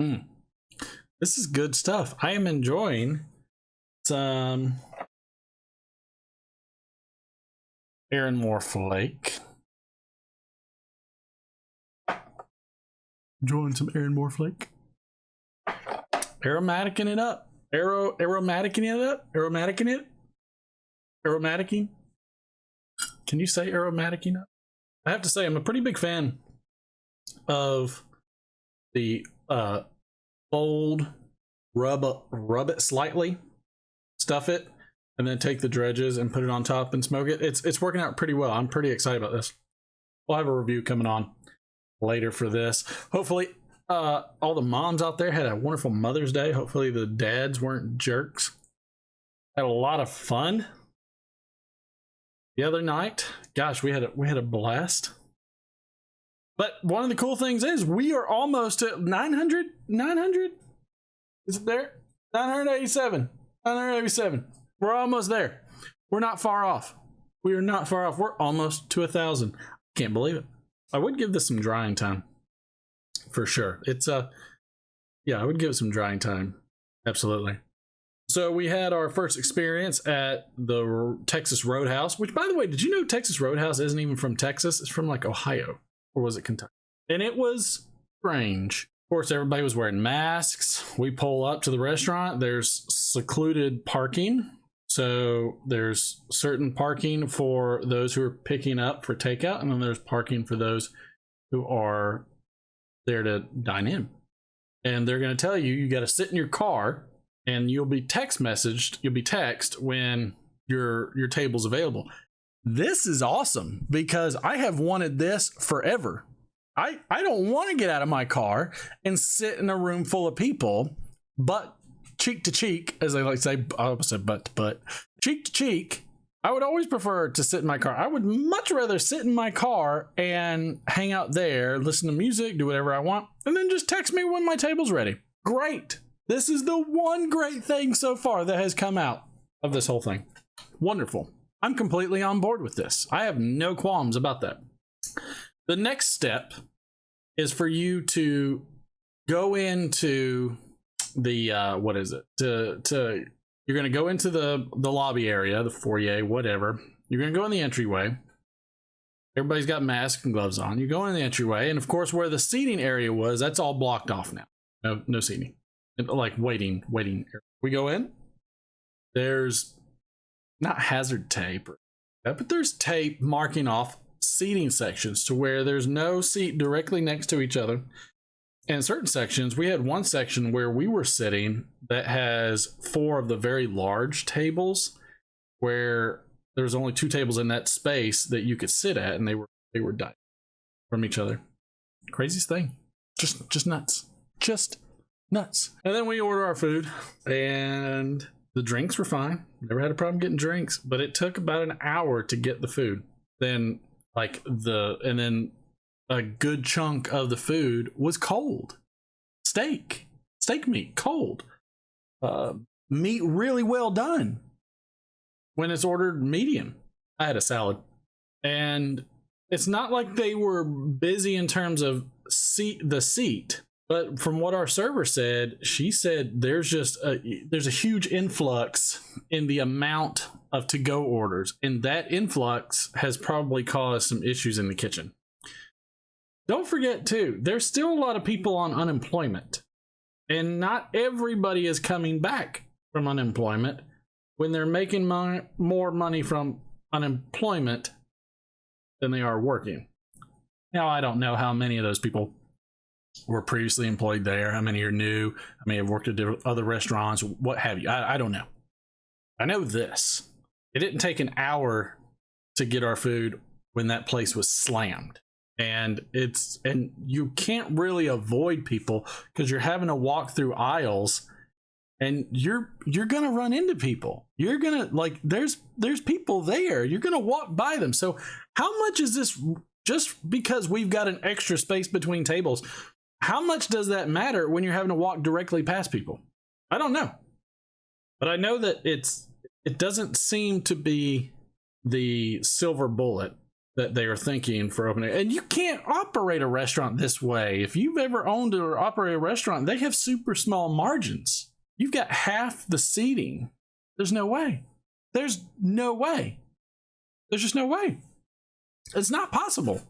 Mm. This is good stuff. I am enjoying some Aaron Moore Flake. Enjoying some Aaron Moore Flake. Aromaticing it up. Aromaticing it up. Aromaticing it. Aromaticing. Can you say aromaticing up? I have to say, I'm a pretty big fan of the fold, rub it slightly, stuff it, and then take the dredges and put it on top and smoke it. It's working out pretty well. I'm pretty excited about this. We'll have a review coming on later for this. Hopefully, all the moms out there had a wonderful Mother's Day. Hopefully the dads weren't jerks. Had a lot of fun the other night. Gosh, we had a blast. But one of the cool things is we are almost at 900. Is it there? 987. 987. We're almost there. We're not far off. We are not far off. We're almost to 1,000. Can't believe it. I would give this some drying time for sure. It's yeah, I would give it some drying time. Absolutely. So we had our first experience at the Texas Roadhouse, which, by the way, did you know Texas Roadhouse isn't even from Texas? It's from like Ohio, or was it Kentucky? And it was strange. Of course, everybody was wearing masks. We pull up to the restaurant. There's secluded parking. So there's certain parking for those who are picking up for takeout, and then there's parking for those who are there to dine in. And they're going to tell you, you got to sit in your car, and you'll be text when your table's available. This is awesome because I have wanted this forever. I don't want to get out of my car and sit in a room full of people, but cheek to cheek, as they like to say. I almost said but cheek to cheek. I would always prefer to sit in my car. I would much rather sit in my car and hang out there, listen to music, do whatever I want, and then just text me when my table's ready. Great. This is the one great thing so far that has come out of this whole thing. Wonderful. I'm completely on board with this. I have no qualms about that. The next step is for you to go into the what is it? You're going to go into the lobby area, the foyer, whatever. You're going to go in the entryway. Everybody's got masks and gloves on. You go in the entryway, and of course, where the seating area was, that's all blocked off now. No seating. Like waiting area. We go in. There's not hazard tape, but there's tape marking off seating sections to where there's no seat directly next to each other. And certain sections, we had one section where we were sitting that has 4 of the very large tables where there's only 2 tables in that space that you could sit at, and they were dying from each other. Craziest thing. Just nuts. Just nuts. And then we order our food, and the drinks were fine. Never had a problem getting drinks, but it took about an hour to get the food. Then a good chunk of the food was cold. Steak meat, cold. Meat really well done when it's ordered medium. I had a salad, and it's not like they were busy in terms of the seat, but from what our server said, she said there's a huge influx in the amount of to-go orders, and that influx has probably caused some issues in the kitchen. Don't forget, too, there's still a lot of people on unemployment, and not everybody is coming back from unemployment when they're making more money from unemployment than they are working. Now, I don't know how many of those people were previously employed there, how many are new, how many have worked at other restaurants, what have you. I don't know. I know this. It didn't take an hour to get our food when that place was slammed. And you can't really avoid people because you're having to walk through aisles, and you're gonna run into people. You're gonna there's people there. You're gonna walk by them. So how much is this? Just because we've got an extra space between tables, how much does that matter when you're having to walk directly past people? I don't know, but I know that it doesn't seem to be the silver bullet that they are thinking for opening. And you can't operate a restaurant this way. If you've ever owned or operated a restaurant, they have super small margins. You've got half the seating. There's no way. There's no way. There's just no way. It's not possible.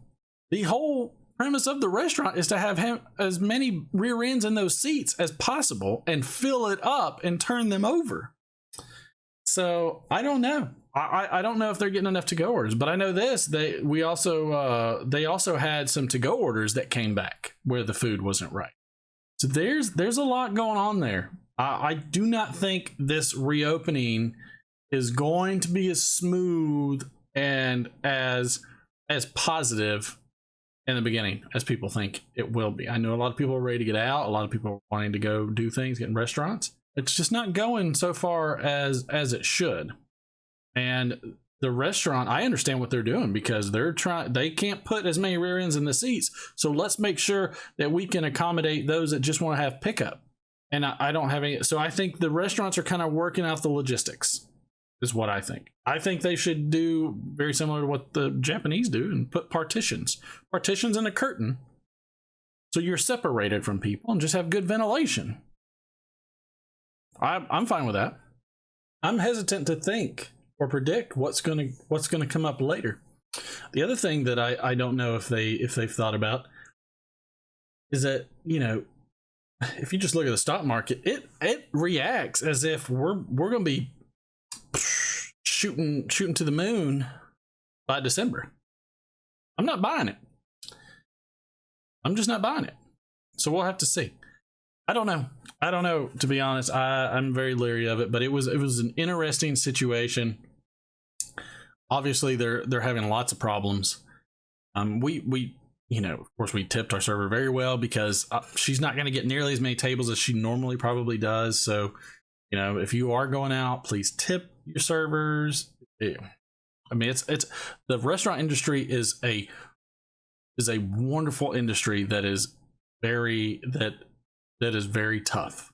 The whole premise of the restaurant is to have as many rear ends in those seats as possible and fill it up and turn them over. So I don't know. I don't know if they're getting enough to-go orders, but I know this. They also had some to-go orders that came back where the food wasn't right. So there's a lot going on there. I do not think this reopening is going to be as smooth and as positive in the beginning as people think it will be. I know a lot of people are ready to get out. A lot of people are wanting to go do things, get in restaurants. It's just not going so far as it should. And the restaurant, I understand what they're doing because they can't put as many rear ends in the seats. So let's make sure that we can accommodate those that just want to have pickup. And I don't have any. So I think the restaurants are kind of working out the logistics is what I think. I think they should do very similar to what the Japanese do and put partitions and a curtain. So you're separated from people and just have good ventilation. I'm fine with that. I'm hesitant to think or predict what's gonna come up later. The other thing that I don't know if they've thought about is that, you know, if you just look at the stock market, it reacts as if we're gonna be shooting to the moon by December. I'm not buying it. I'm just not buying it. So we'll have to see. I don't know, to be honest. I'm very leery of it, but it was an interesting situation. Obviously they're having lots of problems. We you know, of course we tipped our server very well because she's not going to get nearly as many tables as she normally probably does. So, you know, if you are going out, please tip your servers. I mean, it's the restaurant industry is a wonderful industry that is very tough,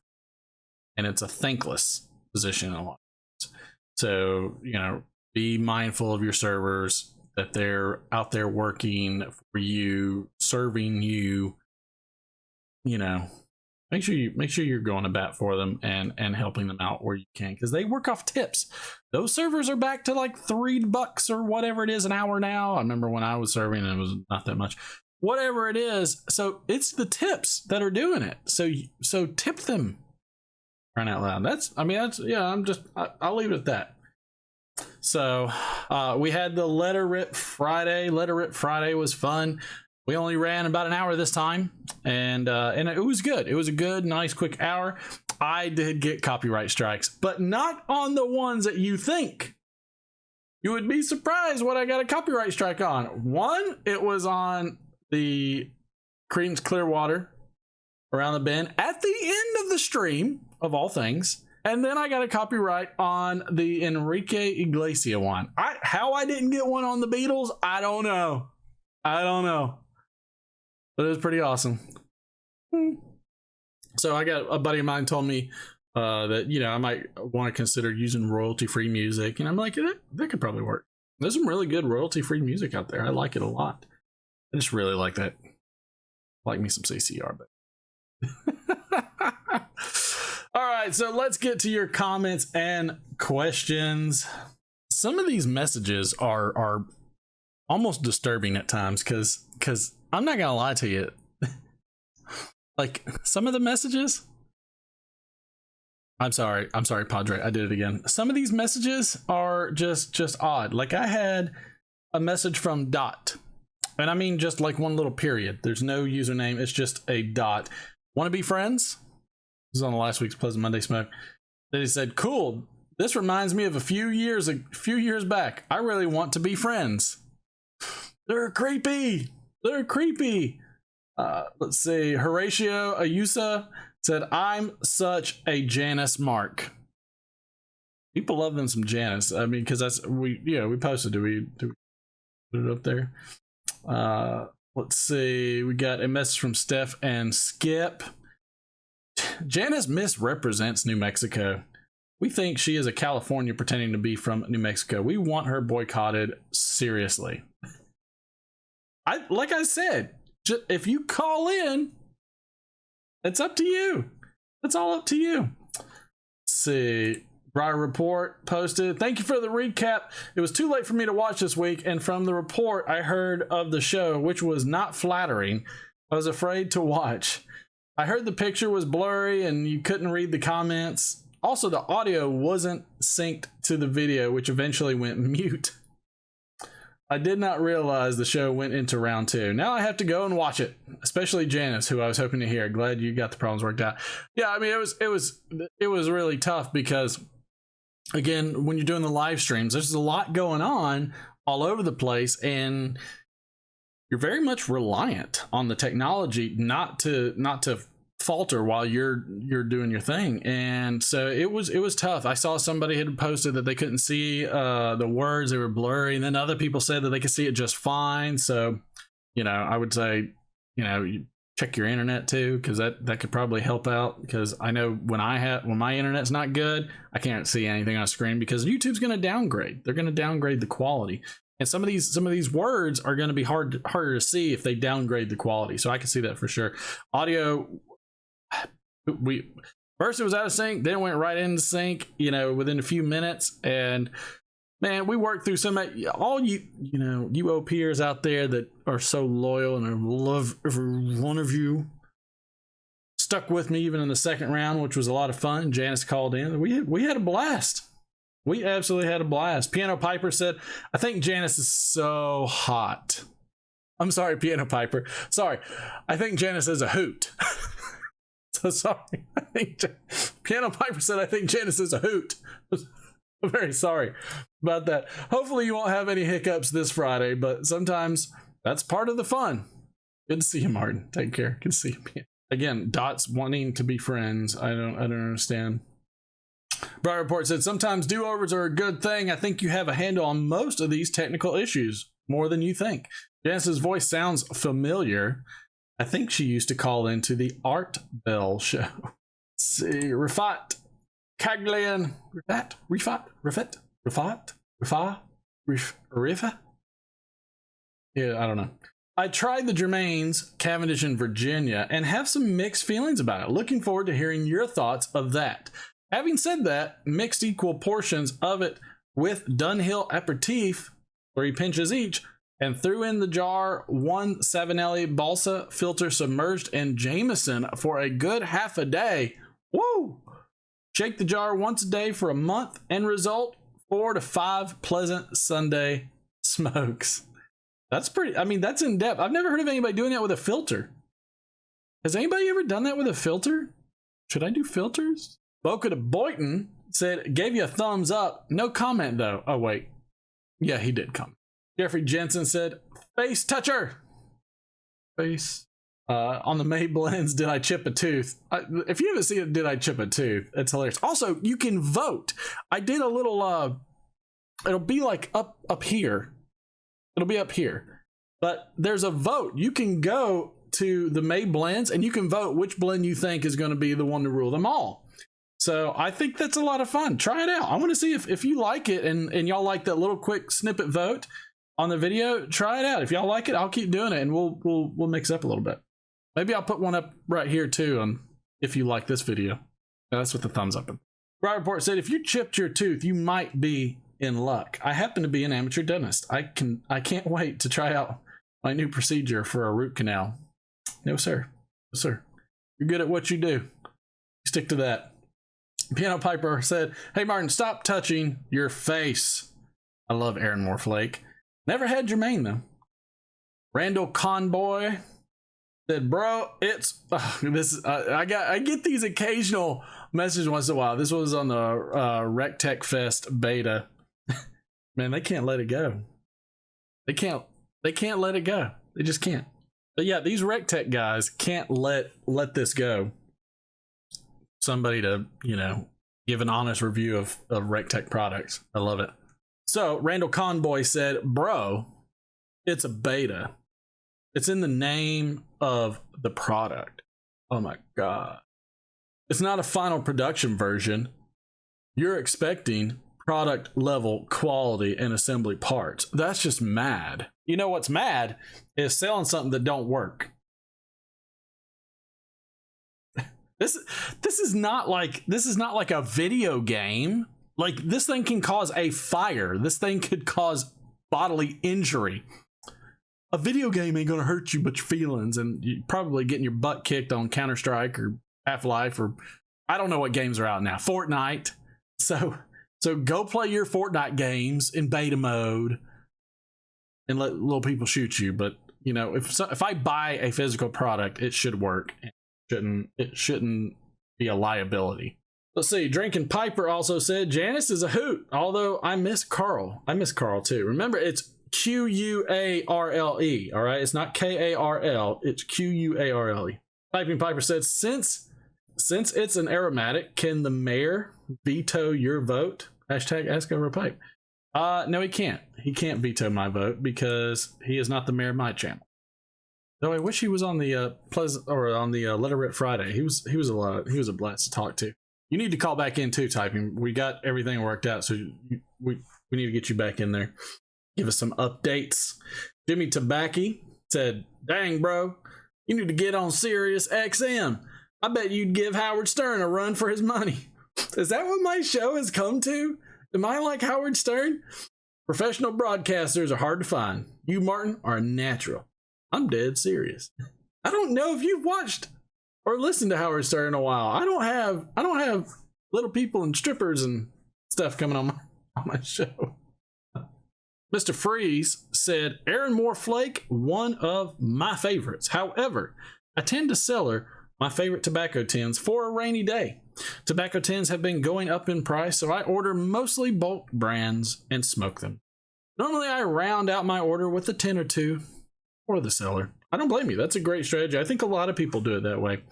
and it's a thankless position in a lot of ways. So, you know, be mindful of your servers, that they're out there working for you, serving you. You know, make sure you're going to bat for them and helping them out where you can, because they work off tips. Those servers are back to like $3 or whatever it is an hour now. I remember when I was serving, it was not that much. Whatever it is, so it's the tips that are doing it. So tip them. Crying out loud. I'll leave it at that. So we had the Letter Rip Friday. Letter Rip Friday was fun. We only ran about an hour this time, and it was good. It was a good, nice, quick hour. I did get copyright strikes, but not on the ones that you think. You would be surprised what I got a copyright strike on. One, it was on the Creedence Clearwater Around the Bend at the end of the stream, of all things. And then I got a copyright on the Enrique Iglesias one. How I didn't get one on the Beatles, I don't know. But it was pretty awesome. So I got a buddy of mine told me that, you know, I might want to consider using royalty-free music. And I'm like, that could probably work. There's some really good royalty-free music out there. I like it a lot. I just really like that. Like me some CCR, but all right, so let's get to your comments and questions. Some of these messages are almost disturbing at times because I'm not gonna lie to you. Like some of the messages, I'm sorry, Padre, I did it again. Some of these messages are just odd. Like I had a message from Dot. And I mean just like one little period. There's no username. It's just a dot. Want to be friends? This is on last week's Pleasant Monday Smoke. Then he said, "Cool. This reminds me of a few years back. I really want to be friends." They're creepy. Let's see. Horatio Ayusa said, "I'm such a Janice mark." People love them some Janice. I mean, because we posted. Do we put it up there? Let's see. We got a message from Steph and Skip. Janice misrepresents New Mexico. We think she is a California pretending to be from New Mexico. We want her boycotted seriously. like I said, if you call in, it's up to you. It's all up to you. Let's see. Briar Report posted, thank you for the recap. It was too late for me to watch this week, and from the report I heard of the show, which was not flattering, I was afraid to watch. I heard the picture was blurry and you couldn't read the comments. Also, the audio wasn't synced to the video, which eventually went mute. I did not realize the show went into round 2. Now I have to go and watch it, especially Janice, who I was hoping to hear. Glad you got the problems worked out. Yeah, I mean, it was really tough because, again, when you're doing the live streams, there's a lot going on all over the place, and you're very much reliant on the technology not to falter while you're doing your thing. And so it was tough. I saw somebody had posted that they couldn't see the words, they were blurry, and then other people said that they could see it just fine. So, you know, I would say, you know, you check your internet too, because that could probably help out, because I know when my internet's not good, I can't see anything on screen because YouTube's going to downgrade. They're going to downgrade the quality. And some of these words are going to be harder to see if they downgrade the quality. So I can see that for sure. Audio, first it was out of sync, then it went right into sync, you know, within a few minutes. And man, we worked through all you OPers out there that are so loyal, and I love every one of you. Stuck with me even in the second round, which was a lot of fun. Janice called in. We had a blast. We absolutely had a blast. Piano Piper said, I think Janice is so hot. I'm sorry, Piano Piper. Sorry. I think Janice is a hoot. So sorry. Piano Piper said, I think Janice is a hoot. I'm very sorry about that. Hopefully you won't have any hiccups this Friday, but sometimes that's part of the fun. Good to see you, Martin. Take care. Good to see you. Again, Dot's wanting to be friends. I don't understand. Bright Report said, sometimes do-overs are a good thing. I think you have a handle on most of these technical issues, more than you think. Janice's voice sounds familiar. I think she used to call into the Art Bell show. Let's see, Rifat, Caglian, Rifat. Yeah, I don't know. I tried the Germains, Cavendish in Virginia, and have some mixed feelings about it. Looking forward to hearing your thoughts of that. Having said that, mixed equal portions of it with Dunhill aperitif, 3 pinches each, and threw in the jar 1 Savinelli Balsa filter submerged in Jameson for a good half a day. Woo! Shake the jar once a day for a month, and result 4 to 5 pleasant Sunday smokes. That's pretty, I mean, that's in depth. I've never heard of anybody doing that with a filter. Has anybody ever done that with a filter? Should I do filters? Boca de Boyton said, gave you a thumbs up. No comment though. Oh wait. Yeah, he did comment. Jeffrey Jensen said, face toucher. Face. On the May blends, did I chip a tooth? If you haven't seen it, did I chip a tooth? It's hilarious. Also, you can vote. I did a little, it'll be like up here. It'll be up here. But there's a vote. You can go to the May blends and you can vote which blend you think is going to be the one to rule them all. So I think that's a lot of fun. Try it out. I want to see if you like it and y'all like that little quick snippet vote on the video. Try it out. If y'all like it, I'll keep doing it and we'll mix up a little bit. Maybe I'll put one up right here too. If you like this video, that's what the thumbs up. Bright Report said, if you chipped your tooth, you might be in luck. I happen to be an amateur dentist. I can't wait to try out my new procedure for a root canal. No sir. No sir. You're good at what you do. Stick to that. Piano Piper said, hey Martin, stop touching your face. I love Aaron Moreflake. Never had Jermaine though. Randall Conboy said, bro, it's I get these occasional messages once in a while. This was on the RecTech Fest beta. Man, they can't let it go. They can't let it go. They just can't. But yeah, these RecTech guys can't let this go. Somebody to, give an honest review of RecTech products. I love it. So Randall Conboy said, bro, it's a beta. It's in the name of the product. Oh my God. It's not a final production version. You're expecting product level quality and assembly parts. That's just mad. You know what's mad is selling something that don't work. This is not like a video game. Like, this thing can cause a fire. This thing could cause bodily injury. A video game ain't gonna hurt you but your feelings, and you're probably getting your butt kicked on Counter-Strike or Half-Life, or I don't know what games are out now. Fortnite. So go play your Fortnite games in beta mode and let little people shoot you. But you know, if I buy a physical product, it should work. It shouldn't be a liability. Let's see. Drinking Piper also said Janice is a hoot. Although I miss Carl. I miss Carl too. Remember, it's Q-U-A-R-L-E. All right, it's not K-A-R-L. It's Q-U-A-R-L-E. Piping Piper said, since it's an aromatic, can the mayor veto your vote? Hashtag ask over pipe. No, he can't. He can't veto my vote because he is not the mayor of my channel. Though I wish he was on the Let It Rip Friday. He was a blast to talk to. You need to call back in too, Typing. We got everything worked out, so we need to get you back in there. Give us some updates. Jimmy Tabacchi said, "Dang, bro, you need to get on Sirius XM. I bet you'd give Howard Stern a run for his money." Is that what my show has come to? Am I like Howard Stern? Professional broadcasters are hard to find. You, Martin, are a natural. I'm dead serious. I don't know if you've watched or listened to Howard Stern in a while. I don't have little people and strippers and stuff coming on my show. Mr. Freeze said, Aaron Moore Flake, one of my favorites. However, I tend to sell her my favorite tobacco tins for a rainy day. Tobacco tins have been going up in price, so I order mostly bulk brands and smoke them. Normally, I round out my order with a 10 or 2 for the seller. I don't blame you. That's a great strategy. I think a lot of people do it that way.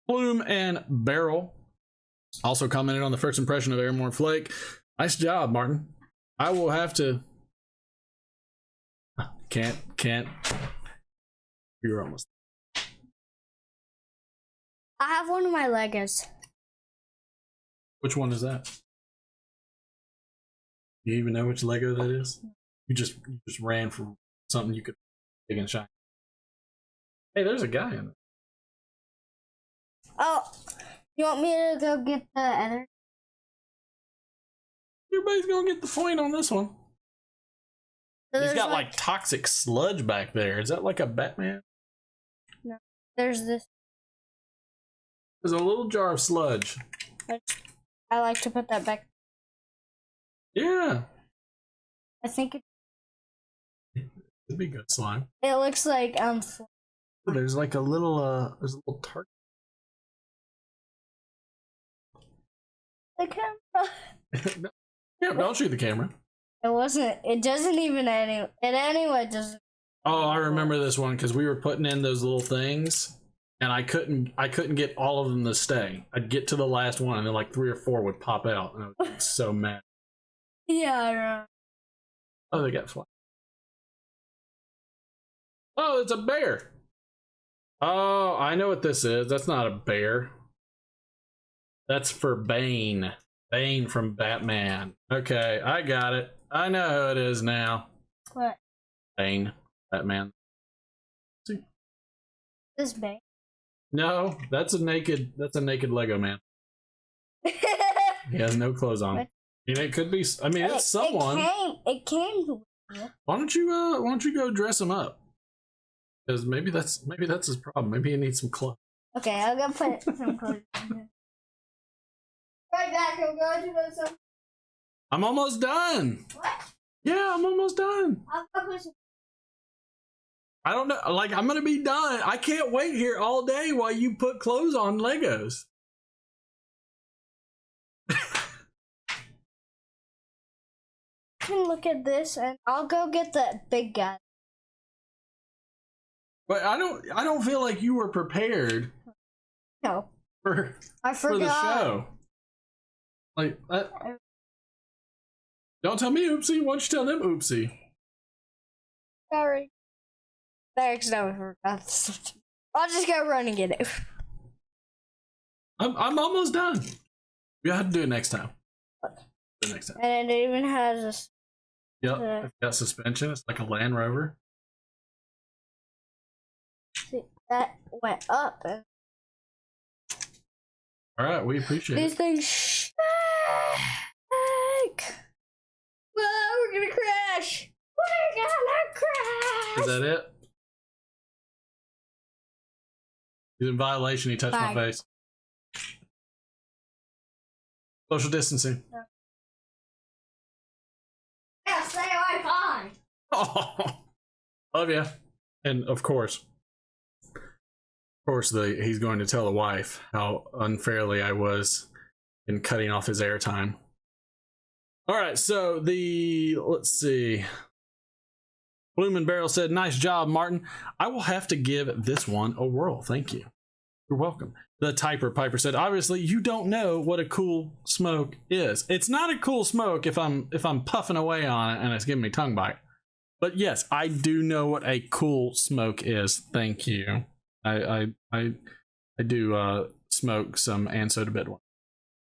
Plume and Barrel also commented on the first impression of Aaron Moore Flake. Nice job, Martin. I will have to... Can't. You're almost... I have one of my Legos. Which one is that? Do you even know which Lego that is? You just ran for something you could big and shine. Hey, there's a guy in it. Oh, you want me to go get the other? Everybody's gonna get the point on this one. So he's got like toxic sludge back there. Is that like a Batman? No, there's this. There's a little jar of sludge. I like to put that back. Yeah. I think it'd be good slime. It looks like There's like a little tart. The camera. Yeah, don't shoot the camera. It wasn't. It doesn't even anyway. It anyway doesn't. Oh, I remember this one because we were putting in those little things, and I couldn't get all of them to stay. I'd get to the last one, and then like 3 or 4 would pop out, and I was so mad. Yeah, I know. Oh, they got fly. Oh, it's a bear. Oh, I know what this is. That's not a bear. That's for Bane. Bane from Batman. Okay, I got it. I know who it is now. What? Bane. Batman. See? This Bane? No, that's a naked Lego man. He has no clothes on. I mean, it could be. I mean, it's someone. It came. Why don't you go dress him up? Because maybe that's his problem. Maybe he needs some clothes. Okay, I'll go put some clothes on. Right back. I'm going to put some. I'm almost done. What? Yeah, I'm almost done. I'll go put some. I don't know. Like, I'm gonna be done. I can't wait here all day while you put clothes on Legos. Look at this, and I'll go get the big guy. But I don't feel like you were prepared. No. I forgot. For the show. Like, don't tell me oopsie. Why don't you tell them oopsie? Sorry. Thanks, no, I forgot. I'll just go run and get it. I'm almost done. You have to do it next time. The next time. And it even has a. Yep, it's got suspension. It's like a Land Rover. See, that went up. All right, we appreciate These it. things shake. Whoa, we're gonna crash. We're gonna crash. Is that it? He's in violation. He touched my face. Social distancing. Yeah, stay away, fine. Oh, love you. And of course, he's going to tell the wife how unfairly I was in cutting off his airtime. All right, so let's see. Bloom and Barrel said, "Nice job, Martin. I will have to give this one a whirl. Thank you. You're welcome." The Typer Piper said, "Obviously, you don't know what a cool smoke is. It's not a cool smoke if I'm puffing away on it and it's giving me tongue bite. But yes, I do know what a cool smoke is. Thank you. I do smoke some and soda bed one,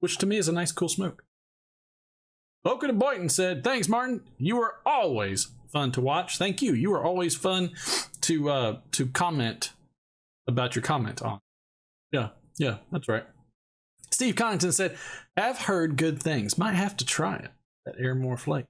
which to me is a nice cool smoke." Boca de Boynton said, "Thanks, Martin. You are always fun to watch." Thank you. You are always fun to comment about your comment on. Yeah, that's right. Steve Connington said, "Have heard good things. Might have to try it. That Airmore Flake."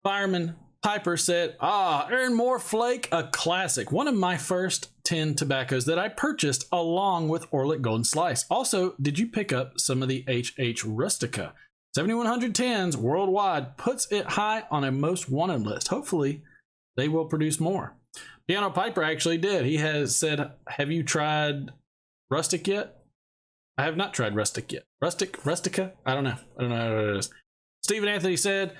Fireman Piper said, Airmore Flake, a classic. One of my first 10 tobaccos that I purchased along with Orlick Golden Slice. Also, did you pick up some of the HH Rustica? 7110s worldwide puts it high on a most wanted list. Hopefully, they will produce more. Piano Piper actually did. He has said, "Have you tried Rustic yet?" I have not tried Rustic yet. Rustica? I don't know what it is. Stephen Anthony said,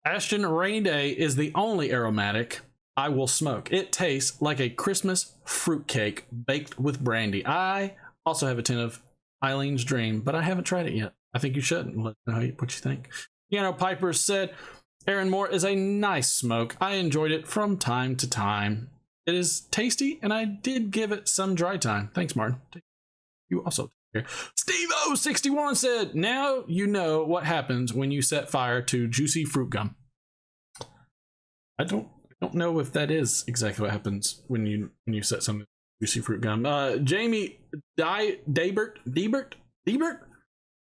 "Ashton Rainy Day is the only aromatic I will smoke. It tastes like a Christmas fruitcake baked with brandy." I also have a tin of Eileen's Dream, but I haven't tried it yet. I think you should. Let me know what you think. Piano Piper said, "Airmore is a nice smoke. I enjoyed it from time to time. It is tasty, and I did give it some dry time." Thanks, Martin. You also here. Steve O61 said, "Now you know what happens when you set fire to juicy fruit gum." I don't know if that is exactly what happens when you set some juicy fruit gum. Jamie Debert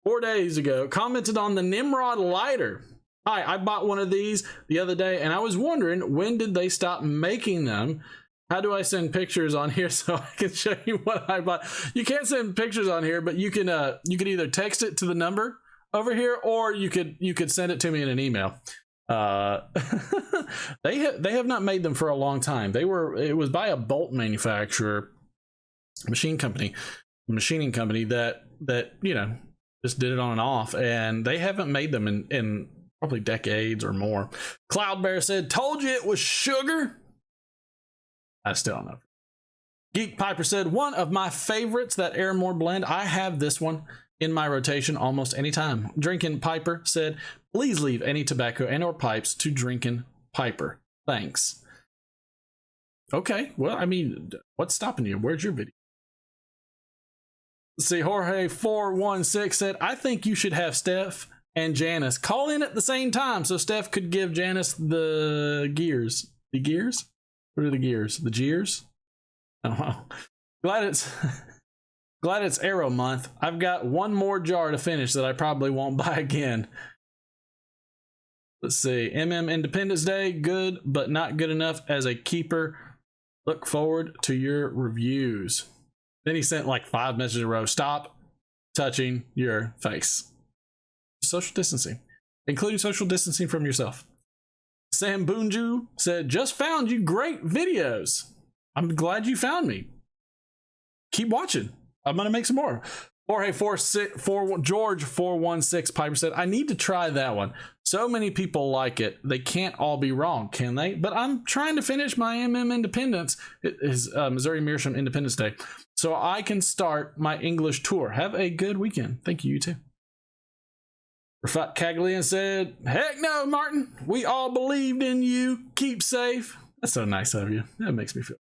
4 days ago commented on the Nimrod lighter. "Hi, I bought one of these the other day, and I was wondering, when did they stop making them? How do I send pictures on here so I can show you what I bought?" You can't send pictures on here, but you can either text it to the number over here, or you could send it to me in an email. They have not made them for a long time. It was by a bolt manufacturer, machining company that just did it on and off, and they haven't made them in probably decades or more. Cloud Bear said, "Told you it was sugar." I still don't know. Geek Piper said, "One of my favorites, that Airmore blend. I have this one in my rotation almost any time." Drinking Piper said, "Please leave any tobacco and or pipes to Drinking Piper. Thanks." Okay, well, I mean, what's stopping you? Where's your video? See, Jorge 416 said, "I think you should have Steph and Janice call in at the same time so Steph could give Janice the gears." The gears? What are the gears? The jeers? I don't know. Glad it's Arrow month. I've got one more jar to finish that I probably won't buy again. Let's see. Independence Day, good, but not good enough as a keeper. Look forward to your reviews. Then he sent like 5 messages in a row. Stop touching your face. Social distancing, including social distancing from yourself. Sam Boonju said, "Just found you. Great videos. I'm glad you found me. Keep watching. I'm going to make some more." Jorge George 416 Piper said, "I need to try that one. So many people like it. They can't all be wrong, can they? But I'm trying to finish my Independence. It is Missouri Meerschaum Independence Day, so I can start my English tour. Have a good weekend." Thank you, you too. Rafat Caglian said, "Heck no, Martin. We all believed in you. Keep safe." That's so nice of you. That makes me feel.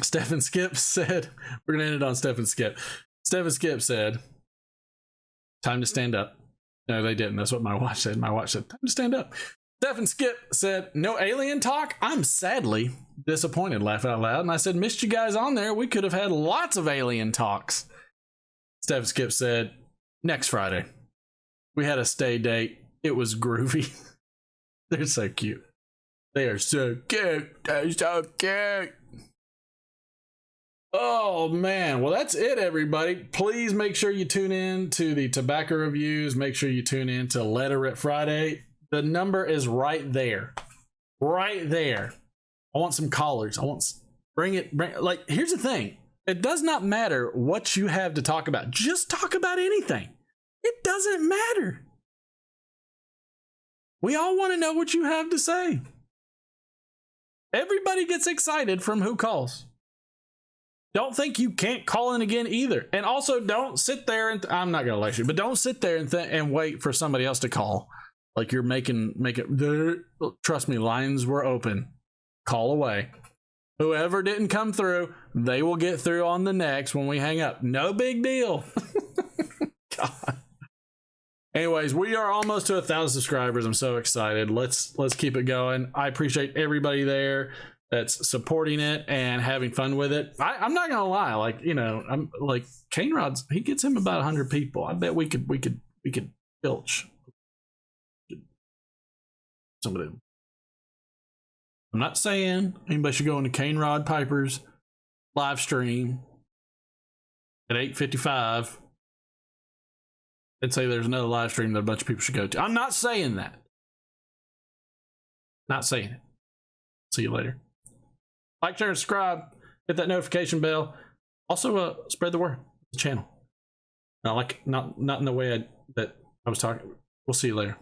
Stephen Skip said, we're going to end it on Stephen Skip. Stephen Skip said, "Time to stand up. No, they didn't. That's what my watch said. My watch said, time to stand up. Stephen Skip said, no alien talk? I'm sadly disappointed, laugh out loud. And I said, missed you guys on there. We could have had lots of alien talks. Stephen Skip said, next Friday. We had a stay date. It was groovy. They're so cute. They are so cute. They're so cute. Oh, man. Well, that's it, everybody. Please make sure you tune in to the tobacco reviews. Make sure you tune in to Letter It Friday. The number is right there. Right there. I want some callers. Bring it. Like, here's the thing. It does not matter what you have to talk about. Just talk about anything. It doesn't matter. We all want to know what you have to say. Everybody gets excited from who calls. Don't think you can't call in again either. And also don't sit there and I'm not going to lecture you, but don't sit there and wait for somebody else to call. Like you're making it. Trust me, lines were open. Call away. Whoever didn't come through, they will get through on the next when we hang up. No big deal. God. Anyways, we are almost to 1,000 subscribers. I'm so excited. Let's keep it going. I appreciate everybody there that's supporting it and having fun with it. I'm not gonna lie, like, you know, I'm like Cane Rod's, he gets him about 100 people. I bet we could filch some of them. I'm not saying anybody should go into Cane Rod Piper's live stream at 8:55 and say there's another live stream that a bunch of people should go to. I'm not saying that. Not saying it. See you later. Like, share, and subscribe. Hit that notification bell. Also, spread the word. The channel. Not in the way that I was talking. We'll see you later.